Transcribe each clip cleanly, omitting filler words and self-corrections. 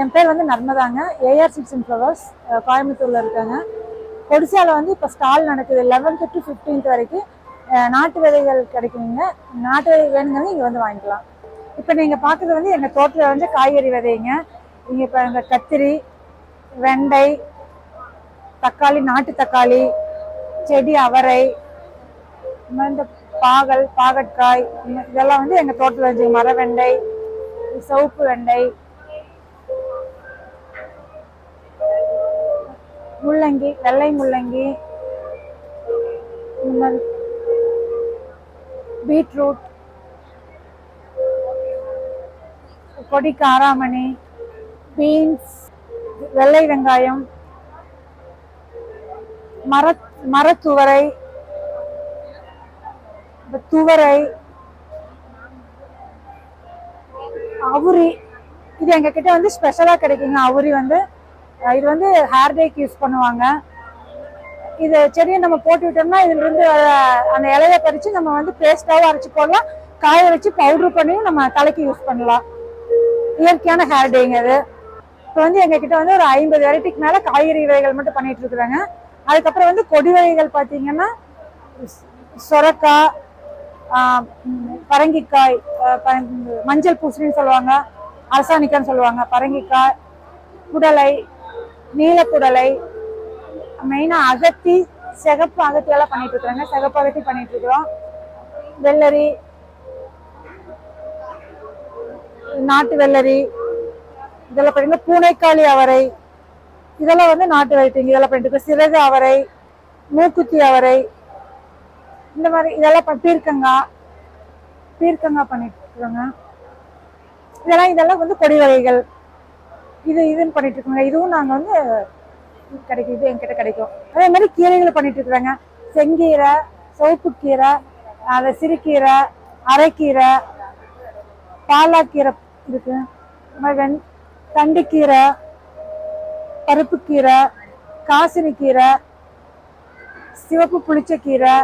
என் பேர் வந்து நர்மதாங்க. AR seeds and flowers கோயம்புத்தூர்ல இருக்காங்க. கொடிசியால வந்து இப்போ ஸ்டால் நடக்குது 11th to 15th வரைக்கும். நாட்டு விதைகள் கிடைக்குங்க. நாட்டு விதை வேணுங்கிறது இங்கே வந்து வாங்கிக்கலாம். இப்போ நீங்கள் பார்க்குறது வந்து எங்கள் தோட்டத்தில் வந்து காய்கறி விதைங்க. இங்கே இப்போ இந்த கத்திரி, வெண்டை, தக்காளி, நாட்டு தக்காளி, செடி அவரை, இந்த பாகற்காய் இதெல்லாம் வந்து எங்கள் தோட்டத்தில் வச்சு மர வெண்டை, சிவப்பு வெண்டை, முள்ளங்கி, வெள்ளை முள்ளங்கி, இந்த மாதிரி பீட்ரூட், கொடி காராமணி, பீன்ஸ், வெள்ளை வெங்காயம், மரத்துவரை, துவரை, அவுரி. இது எங்க கிட்ட வந்து ஸ்பெஷலா கிடைக்குங்க. அவுரி வந்து இது வந்து ஹேர் டேக்கு யூஸ் பண்ணுவாங்க. இது செடியை நம்ம போட்டு விட்டோம்னா இதுல இருந்து அந்த இலையை பறிச்சு நம்ம வந்து பேஸ்டாவும் அரைச்சு போடலாம், காய வச்சு பவுடர் பண்ணியும் நம்ம தலைக்கு யூஸ் பண்ணலாம். இயற்கையான ஹேர் டேங்க இது. இப்போ வந்து எங்க கிட்ட வந்து ஒரு 50 வெரைட்டிக்கு மேல காய்கறி வகைகள் மட்டும் பண்ணிட்டு இருக்கிறாங்க. அதுக்கப்புறம் வந்து கொடி வகைகள் பார்த்தீங்கன்னா சொரக்காய், பரங்கிக்காய், மஞ்சள் பூசணின்னு சொல்லுவாங்க, அரசாணிக்கான்னு சொல்லுவாங்க, பரங்கிக்காய், குடலை, நீலக்குடலை, மெயினா அகத்தி, சிகப்பு அகத்தி எல்லாம் பண்ணிட்டு இருக்கிறாங்க. சிகப்பு அகத்தி பண்ணிட்டு இருக்கிறோம். வெள்ளரி, நாட்டு வெள்ளரி, இதெல்லாம் பண்ணிட்டு, பூனைக்காளி அவரை, இதெல்லாம் வந்து நாட்டு வெரைட்டிங்க. இதெல்லாம் பண்ணிட்டு இருக்கோம். சிறகு அவரை, மூக்குத்தி அவரை, இந்த மாதிரி இதெல்லாம் பீர்க்கங்காய் பண்ணிட்டு இருக்கிறோங்க. இதெல்லாம் வந்து கொடி வகைகள். இதுன்னு பண்ணிட்டு இருக்கோங்க. இதுவும் நாங்கள் வந்து கிடைக்கும், இது என்கிட்ட கிடைக்கும். அதே மாதிரி கீரைகளை பண்ணிட்டு இருக்கிறாங்க. செங்கீரை, சிவப்பு கீரை, அதை சிறுகீரை, அரைக்கீரை, பாலாக்கீரை இருக்கு, தண்டுக்கீரை, பருப்பு கீரை, காசினி கீரை, சிவப்பு புளிச்சக்கீரை,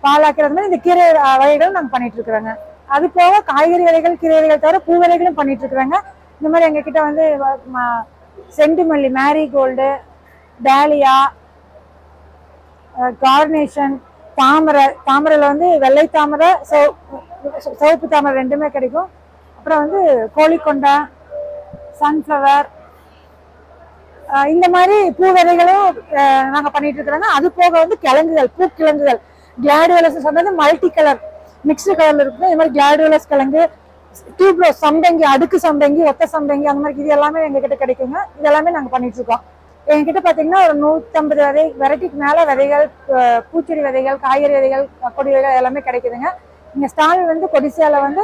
பாலாக்கீரை, அந்த மாதிரி இந்த கீரை வகைகளும் நாங்கள் பண்ணிட்டு இருக்கிறோங்க. அது போக காய்கறி விதைகள், கீரை விதைகள் தவிர பூ விதைகளும் பண்ணிட்டு இருக்கிறாங்க. இந்த மாதிரி எங்க கிட்ட வந்து செண்டுமல்லி, மேரிகோல்டு, டேலியா, கார்னேஷன், தாமரையில் வந்து வெள்ளை தாமரை, சிவப்பு தாமரை ரெண்டுமே கிடைக்கும். அப்புறம் வந்து கோழிக்கொண்டை, சன்ஃப்ளவர், இந்த மாதிரி பூ விதைகளும் நாங்கள் பண்ணிட்டு இருக்கிறோங்க. அது போக வந்து கிழங்குகள், பூக்கிழங்குகள், கிளாடியோலஸ் சொன்னது மல்டி கலர் மிக்ஸ்டு கலர்ல இருக்குது. இது மாதிரி கிளாடியோலஸ் கிழங்கு, டியூப்ரோஸ், சம்பங்கி, அடுக்கு சம்பங்கி, ஒத்த சம்பங்கி, அந்த மாதிரி இது எல்லாமே எங்ககிட்ட கிடைக்குங்க. இதெல்லாமே நாங்கள் பண்ணிட்டு இருக்கோம். எங்ககிட்ட பார்த்தீங்கன்னா ஒரு 150 வெரைட்டிக்கு மேலே விதைகள், பூச்செடி விதைகள், காய்கறி விதைகள், கொடி விதைகள் எல்லாமே கிடைக்குதுங்க. இங்கே ஸ்டால் வந்து கொடிசியால வந்து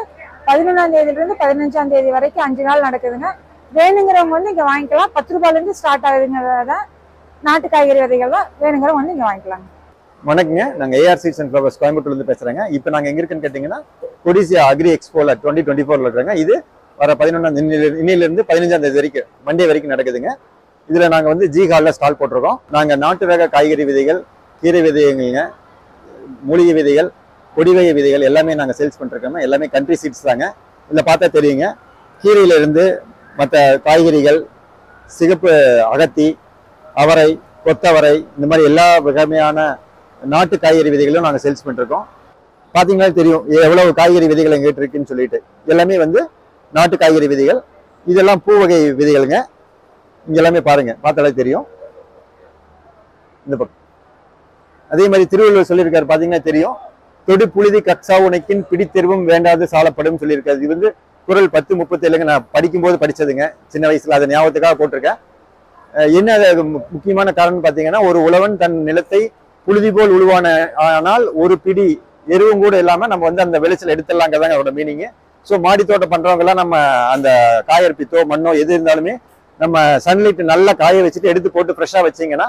11ஆம் தேதியிலிருந்து 15ஆம் தேதி வரைக்கும் 5 நாள் நடக்குதுங்க. வேணுங்கிறவங்க வந்து இங்கே வாங்கிக்கலாம். 10 ரூபாயிலேருந்து ஸ்டார்ட் ஆகுதுங்க. நாட்டு காய்கறி விதைகள் தான் வேணுங்கிறவங்க வந்து இங்கே வாங்கிக்கலாங்க. வணக்கங்க, நாங்கள் ஏஆர் சீட்ஸ் அண்ட் ஃப்ளவர்ஸ் கோயம்புத்தூர்லேருந்து பேசுகிறேங்க. இப்போ நாங்கள் எங்கே இருக்குன்னு கேட்டிங்கன்னா கொடிசியா அக்ரி எக்ஸ்போல 2024 இருக்கிறாங்க. இது வர 11ஆம் இன்னிலிருந்து 15ஆம் தேதி வரைக்கும் மண்டே வரைக்கும் நடக்குதுங்க. இதில் நாங்கள் வந்து ஜி ஹாலில் ஸ்டால் போட்டிருக்கோம். நாங்கள் நாட்டு ரக காய்கறி விதைகள், கீரை விதைங்க, மூலிகை விதைகள், கொடி வகை விதைகள் எல்லாமே நாங்கள் சேல்ஸ் பண்ணிருக்கோம். எல்லாமே கண்ட்ரி சீட்ஸ் தாங்க. இதில் பார்த்தா தெரியுங்க, கீரையிலிருந்து மற்ற காய்கறிகள், சிகப்பு அகத்தி, அவரை, கொத்தவரை, இந்த மாதிரி எல்லா வகையான நாட்டு காய்கறி விதைகளும் நாங்கள் சேல்ஸ் பண்ணிருக்கோம். பார்த்தீங்கன்னா தெரியும் எவ்வளவு காய்கறி விதைகள் எங்கிட்ட இருக்குன்னு சொல்லிட்டு. எல்லாமே வந்து நாட்டு காய்கறி விதைகள். இதெல்லாம் பூ வகை விதைகளுங்க. இங்க எல்லாமே பாருங்க, பார்த்தாலே தெரியும். இந்த பக்கம் அதே மாதிரி திருவள்ளுவர் சொல்லியிருக்காரு, பார்த்தீங்கன்னா தெரியும், தொடு புழுதி கக்ஸா உனக்கின் பிடித்தெருவும் வேண்டாது சாலப்படும் சொல்லியிருக்காரு. இது வந்து குறள் 10:37ங்க. நான் படிக்கும்போது படிச்சதுங்க சின்ன வயசுல. அதை ஞாபகத்துக்காக போட்டிருக்கேன். என்ன முக்கியமான காரணம் பார்த்தீங்கன்னா, ஒரு உழவன் தன் நிலத்தை புழுதி போல் உழுவான ஆனால் ஒரு பிடி எருவும் கூட இல்லாம நம்ம வந்து அந்த விளைச்சல் எடுத்துடலாங்கிறதாங்க அதோட மீனிங். ஸோ மாடி தோட்டம் பண்றவங்க எல்லாம் நம்ம அந்த காயற்பித்தோ மண்ணோ எது இருந்தாலுமே நம்ம சன்லைட் நல்லா காய வச்சுட்டு எடுத்து போட்டு ஃப்ரெஷ்ஷா வச்சிங்கன்னா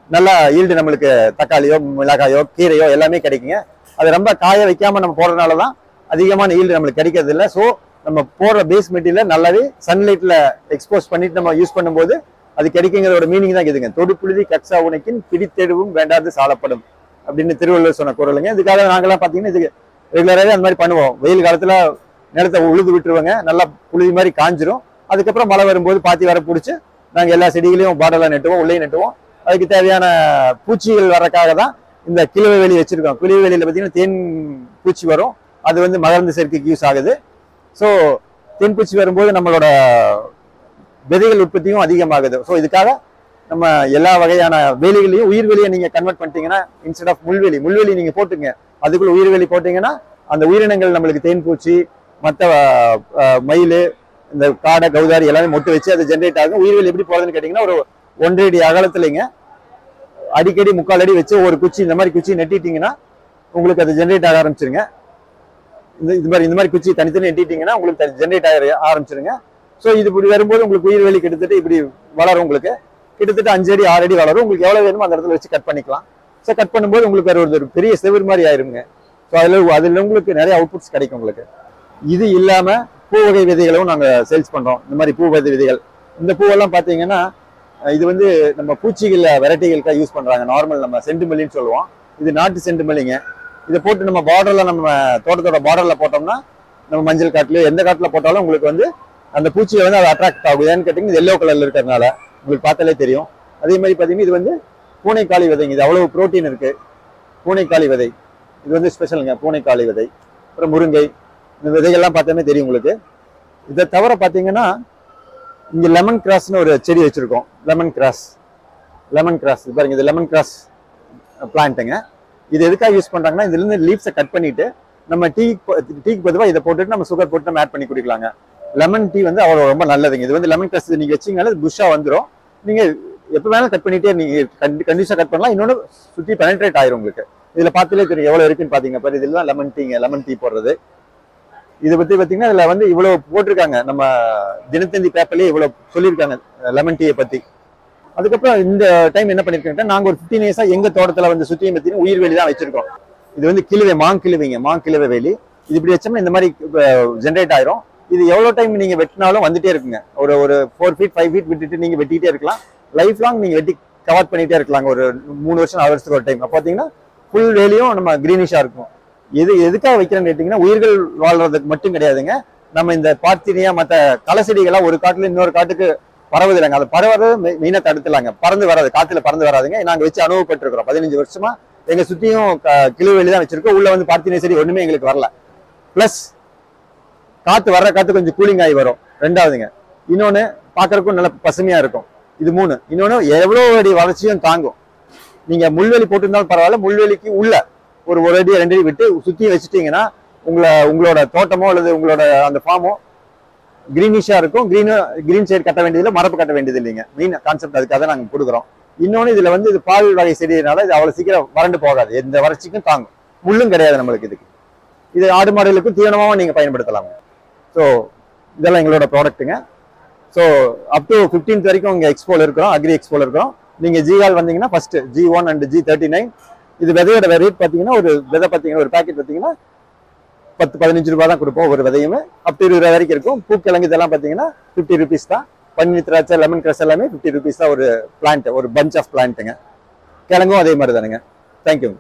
நல்லா ஈல்டு நம்மளுக்கு தக்காளியோ மிளகாயோ கீரையோ எல்லாமே கிடைக்குங்க. அது ரொம்ப காய வைக்காம நம்ம போடுறதுனால தான் அதிகமான ஈல்டு நம்மளுக்கு கிடைக்கிறது இல்லை. ஸோ நம்ம போடுற பேஸ் மெட்டீரியல் நல்லாவே சன்லைட்ல எக்ஸ்போஸ் பண்ணிட்டு நம்ம யூஸ் பண்ணும்போது அது கிடைக்குங்கிறதோட மீனிங் தான் இதுங்க. தொடு புழுதி கக்ஸா உனக்கின் பிடித்தெடுவும் வேண்டாது சாலப்படும் அப்படின்னு திருவள்ளுவர் சொன்ன குறளுங்க. இதுக்காக நாங்கெல்லாம் பார்த்தீங்கன்னா இதுக்கு ரெகுலராகவே அந்த மாதிரி பண்ணுவோம். வெயில் காலத்துல நிலத்தை உழுது விட்டுருவாங்க, நல்லா புழுதி மாதிரி காஞ்சிரும். அதுக்கப்புறம் மழை வரும்போது பாத்தி வர பிடிச்சி நாங்கள் எல்லா செடிகளையும் பாடலாம் நெட்டுவோம், உள்ளே நெட்டுவோம். அதுக்கு தேவையான பூச்சிகள் வரக்காக தான் இந்த கிழவை வேலி வச்சிருக்கோம். கிழவை வேலியில் பார்த்தீங்கன்னா தேன் பூச்சி வரும், அது வந்து மகரந்த சேர்க்கைக்கு யூஸ் ஆகுது. ஸோ தேன் பூச்சி வரும்போது நம்மளோட விதைகள் உற்பத்தியும் அதிகமாகுது. ஸோ இதுக்காக நம்ம எல்லா வகையான வேலிகளையும் உயிர்வேலியை நீங்க கன்வெர்ட் பண்ணிட்டீங்கன்னா, இன்ஸ்டெட் ஆஃப் முள்வேலி நீங்க போட்டுங்க, அதுக்குள்ள உயிர்வேலி போட்டீங்கன்னா அந்த உயிரினங்கள் நம்மளுக்கு தேன் பூச்சி, மற்ற மயில், இந்த காடை, கௌதாரி எல்லாமே மொட்டு வச்சு அது ஜென்ரேட் ஆகும். உயிர்வேலி எப்படி போறதுன்னு கேட்டீங்கன்னா, ஒரு 1.5 அடி அகலத்துலங்க அடிக்கடி 3/4 அடி வச்சு ஒரு குச்சி இந்த மாதிரி குச்சி நெட்டிட்டீங்கன்னா உங்களுக்கு அது ஜென்ரேட் ஆக ஆரம்பிச்சிருங்க. இந்த மாதிரி குச்சி தனித்தனி நெட்டிட்டீங்கன்னா உங்களுக்கு ஜென்ரேட் ஆக ஆரம்பிச்சிருங்க. ஸோ இது இப்படி வரும்போது உங்களுக்கு உயிர்வேலி கிட்டத்தட்ட இப்படி வளரும். உங்களுக்கு கிட்டத்தட்ட 5 அடி 6 அடி வளரும். உங்களுக்கு எவ்வளவு வேணுமோ அந்த இடத்துல வச்சு கட் பண்ணிக்கலாம். ஸோ கட் பண்ணும்போது உங்களுக்கு ஒரு பெரிய செவர் மாதிரி ஆயிருங்க. ஸோ அதுல உங்களுக்கு நிறைய அவுட்புட்ஸ் கிடைக்கும் உங்களுக்கு. இது இல்லாம பூ வகை விதைகளும் நாங்க சேல்ஸ் பண்றோம். இந்த மாதிரி பூ வகை விதைகள், இந்த பூவெல்லாம் பாத்தீங்கன்னா இது வந்து நம்ம பூச்சிகள் வெரைட்டிகளுக்காக யூஸ் பண்றாங்க. நார்மல் நம்ம செண்டுமல்லின்னு சொல்லுவோம், இது நாட்டு செண்டுமல்லிங்க. இதை போட்டு நம்ம பார்டர்ல, நம்ம தோட்டத்தோட பார்டர்ல போட்டோம்னா, நம்ம மஞ்சள் காட்டுலயோ எந்த காட்டுல போட்டாலும் உங்களுக்கு வந்து அந்த பூச்சியை வந்து அது அட்ராக்ட் ஆகும். ஏன்னு கேட்டீங்கன்னா இது எல்லோ கலர்ல இருக்கிறதுனால உங்களுக்கு பார்த்தாலே தெரியும். அதே மாதிரி பாத்தீங்கன்னா இது வந்து பூனைக்காளி விதைங்க, இது அவ்வளவு புரோட்டீன் இருக்கு. பூனைக்காளி விதை இது வந்து ஸ்பெஷலுங்க. பூனைக்காளி விதை, அப்புறம் முருங்கை, இந்த விதைகள்லாம் பார்த்தாமே தெரியும் உங்களுக்கு. இதை தவிர பார்த்தீங்கன்னா இங்க லெமன் கிராஸ்னு ஒரு செடி வச்சிருக்கோம். லெமன் கிராஸ் பாருங்க, இது லெமன் கிராஸ் பிளான்ட்டுங்க. இது எதுக்காக யூஸ் பண்றாங்கன்னா, இதுல இருந்து லீவ்ஸை கட் பண்ணிட்டு நம்ம டீக்கு பொதுவாக இதை போட்டுட்டு நம்ம சுகர் போட்டு நம்ம ஆட் பண்ணி குடிக்கலாங்க. லெமன் டீ வந்து அவ்வளோ ரொம்ப நல்லதுங்க. இது வந்து லெமன் கிராஸ் நீங்க வச்சீங்கனால புஷ்ஷா வந்துடும். நீங்க எப்போ வேணாலும் கட் பண்ணிட்டே நீங்க கண்டிஷா கட் பண்ணலாம். இன்னொன்று சுற்றி பெனட்ரேட் ஆயிரும் உங்களுக்கு. இதுல பார்த்தாலே தெரியும் எவ்வளவு இருக்குன்னு பாத்தீங்க பாரு. இதெல்லாம் லெமன் டீங்க, லெமன் டீ போடுறது. இதை பத்தி பாத்தீங்கன்னா இதுல வந்து இவ்வளவு போட்டிருக்காங்க. நம்ம தினத்தந்தி பேப்பர்லயே இவ்வளவு சொல்லியிருக்காங்க லெமன் டீயை பத்தி. அதுக்கப்புறம் இந்த டைம் என்ன பண்ணிருக்கேன், நாங்க ஒரு 15 இயர்ஸா எங்க தோட்டத்துல வந்து சுத்தியும் பத்தி உயிர்வேலி தான் வச்சிருக்கோம். இது வந்து கிழவை, மாங்கிழவை வேலி. இது இப்படி வச்சோம்னா இந்த மாதிரி ஜென்ரேட் ஆயிரும். இது எவ்வளவு டைம் நீங்க வெட்டினாலும் வந்துட்டே இருக்குங்க. ஒரு 4 feet 5 feet விட்டுட்டு நீங்க வெட்டிட்டே இருக்கலாம். லைஃப் லாங் நீங்க வெட்டி கவர் பண்ணிட்டே இருக்கலாங்க. ஒரு 3 வருஷம் 4 வருஷத்துக்கு ஒரு டைம். அப்போ பாத்தீங்கன்னா ஃபுல் வேலியும் நம்ம கிரீனிஷா இருக்கும். எதுக்காக வைக்கிறேன்னு கேட்டீங்கன்னா, உயிர்கள் வாழ்றதுக்கு மட்டும் கிடையாதுங்க. நம்ம இந்த பார்த்தினியா மற்ற களை செடிகளா ஒரு காட்டுல இன்னொரு காட்டுக்கு பரவுது இல்லைங்க, அது பரவாது மெயினா தடுத்துலாங்க. பறந்து வராது, காத்துல பறந்து வராதுங்க. நாங்க வச்சு அனுபவப்பட்டிருக்கிறோம். 15 வருஷமா எங்க சுத்தியும் கிழவெளி தான் வச்சிருக்கோம். உள்ள வந்து பார்த்தினியா செடி ஒண்ணுமே எங்களுக்கு வரல. பிளஸ் காத்து வர்ற காத்து கொஞ்சம் கூலிங் ஆகி வரும். ரெண்டாவதுங்க, இன்னொன்னு பாக்குறதுக்கும் நல்ல பசுமையா இருக்கும். இது 3. இன்னொன்னு எவ்வளவு அடி வளர்ச்சியும் தாங்கும். நீங்க முள்வெளி போட்டிருந்தாலும் பரவாயில்ல, முள்வெளிக்கு உள்ள ஒரு 1 அடி 2 அடி விட்டு சுத்தி வச்சுட்டீங்கன்னா உங்களோட தோட்டமோ அல்லது உங்களோட அந்த ஃபார்மோ கிரீனிஷா இருக்கும். கிரீன் சைடு கட்ட வேண்டியதில்லை, மரப்பு கட்ட வேண்டியது இல்லைங்க. மெயின் கான்செப்ட் அதுக்காக நாங்க கொடுக்குறோம். இன்னொன்னு இதுல வந்து இது பால் வகை செடியினால இது அவ்வளவு சீக்கிரம் வறண்டு போகாது, எந்த வறட்சிக்கும் தாங்கும். முள்ளும் கிடையாது நம்மளுக்கு. இது ஆடு மாடுகளுக்கும் தீவனமாவும் நீங்க பயன்படுத்தலாம். ஸோ இதெல்லாம் எங்களோட ப்ராடக்ட்டுங்க. ஸோ அப் டு 15th வரைக்கும் இங்கே எக்ஸ்போல இருக்கிறோம், அக்ரி எக்ஸ்போல இருக்கிறோம். நீங்க ஜிஆல் வந்தீங்கன்னா ஃபர்ஸ்ட் G1 and G39. இது விதையோட ரேட் பார்த்தீங்கன்னா, ஒரு விதை பார்த்தீங்கன்னா ஒரு பேக்கெட் பார்த்தீங்கன்னா 10-15 ரூபாய் தான் கொடுப்போம் ஒரு விதையுமே. அப் டு 20 ரூபாய் வரைக்கும் இருக்கும். பூக்கிழங்கு இதெல்லாம் பார்த்தீங்கன்னா 50 rupees தான். பன்னீர் திராட்சை, லெமன் கிராஸ் எல்லாமே 50 rupees தான் ஒரு பிளான்ட், ஒரு பஞ்ச் ஆஃப் பிளான்ட்டுங்க. கிழங்கும் அதே மாதிரி தானுங்க. தேங்க்யூ.